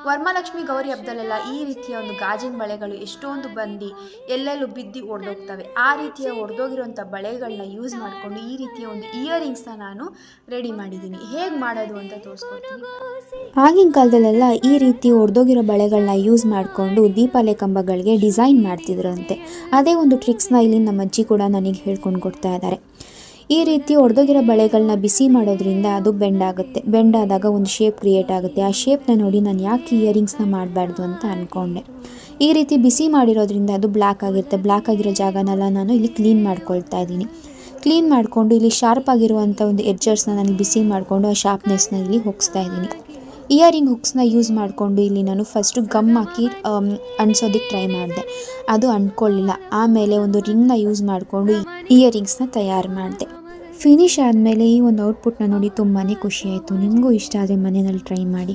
ವರಮಹಾಲಕ್ಷ್ಮಿ ಗೌರಿ ಹಬ್ಬದಲ್ಲೆಲ್ಲ ಈ ರೀತಿಯ ಒಂದು ಗಾಜಿನ ಬಳೆಗಳು ಎಷ್ಟೊಂದು ಬಂದು ಎಲ್ಲೆಲ್ಲೂ ಬಿದ್ದು ಒಡೆದೋಗ್ತವೆ. ಆ ರೀತಿಯ ಒಡೆದೋಗಿರುವಂಥ ಬಳೆಗಳನ್ನ ಯೂಸ್ ಮಾಡಿಕೊಂಡು ಈ ರೀತಿಯ ಒಂದು ಇಯರಿಂಗ್ಸ್ನ ನಾನು ರೆಡಿ ಮಾಡಿದ್ದೀನಿ. ಹೇಗೆ ಮಾಡೋದು ಅಂತ ತೋರಿಸ್ಕೊಡ್ತೀನಿ. ಆಗಿನ ಕಾಲದಲ್ಲೆಲ್ಲ ಈ ರೀತಿ ಒಡೆದೋಗಿರೋ ಬಳೆಗಳನ್ನ ಯೂಸ್ ಮಾಡಿಕೊಂಡು ದೀಪಾವಳಿ ಕಂಬಗಳಿಗೆ ಡಿಸೈನ್ ಮಾಡ್ತಿದ್ರಂತೆ. ಅದೇ ಒಂದು ಟ್ರಿಕ್ಸ್ನ ಇಲ್ಲಿ ನಮ್ಮ ಅಜ್ಜಿ ಕೂಡ ನನಗೆ ಹೇಳ್ಕೊಂಡು ಕೊಡ್ತಾ ಇದ್ದಾರೆ. ಈ ರೀತಿ ಒಡೆದೋಗಿರೋ ಬಳೆಗಳನ್ನ ಬಿಸಿ ಮಾಡೋದ್ರಿಂದ ಅದು ಬೆಂಡಾಗುತ್ತೆ. ಬೆಂಡಾದಾಗ ಒಂದು ಶೇಪ್ ಕ್ರಿಯೇಟ್ ಆಗುತ್ತೆ. ಆ ಶೇಪ್ನ ನೋಡಿ ನಾನು ಯಾಕೆ ಇಯರಿಂಗ್ಸ್ನ ಮಾಡಬಾರ್ದು ಅಂತ ಅಂದ್ಕೊಂಡೆ. ಈ ರೀತಿ ಬಿಸಿ ಮಾಡಿರೋದ್ರಿಂದ ಅದು ಬ್ಲ್ಯಾಕ್ ಆಗಿರುತ್ತೆ. ಬ್ಲ್ಯಾಕ್ ಆಗಿರೋ ಜಾಗನೆಲ್ಲ ನಾನು ಇಲ್ಲಿ ಕ್ಲೀನ್ ಮಾಡ್ಕೊಳ್ತಾ ಇದ್ದೀನಿ. ಕ್ಲೀನ್ ಮಾಡಿಕೊಂಡು ಇಲ್ಲಿ ಶಾರ್ಪ್ ಆಗಿರುವಂಥ ಒಂದು ಎಡ್ಜರ್ಸ್ನ ನಾನು ಬಿಸಿ ಮಾಡಿಕೊಂಡು ಆ ಶಾರ್ಪ್ನೆಸ್ನ ಇಲ್ಲಿ ಹೊಗಿಸ್ತಾ ಇದ್ದೀನಿ. ಇಯರಿಂಗ್ ಹುಕ್ಸ್ನ ಯೂಸ್ ಮಾಡಿಕೊಂಡು ಇಲ್ಲಿ ನಾನು ಫಸ್ಟು ಗಮ್ ಹಾಕಿ ಅಂಟಿಸೋದಕ್ಕೆ ಟ್ರೈ ಮಾಡಿದೆ. ಅದು ಅಂಟ್ಕೊಳ್ಳಿಲ್ಲ. ಆಮೇಲೆ ಒಂದು ರಿಂಗ್ನ ಯೂಸ್ ಮಾಡಿಕೊಂಡು ಇಯರಿಂಗ್ಸ್ನ ತಯಾರು ಮಾಡಿದೆ. ಫಿನಿಶ್ ಆದಮೇಲೆ ಈ ಒಂದು ಔಟ್ಪುಟ್ನ ನೋಡಿ ತುಂಬಾ ಖುಷಿ ಆಯಿತು. ನಿಮಗೂ ಇಷ್ಟ ಆದರೆ ಮನೆಯಲ್ಲಿ ಟ್ರೈ ಮಾಡಿ.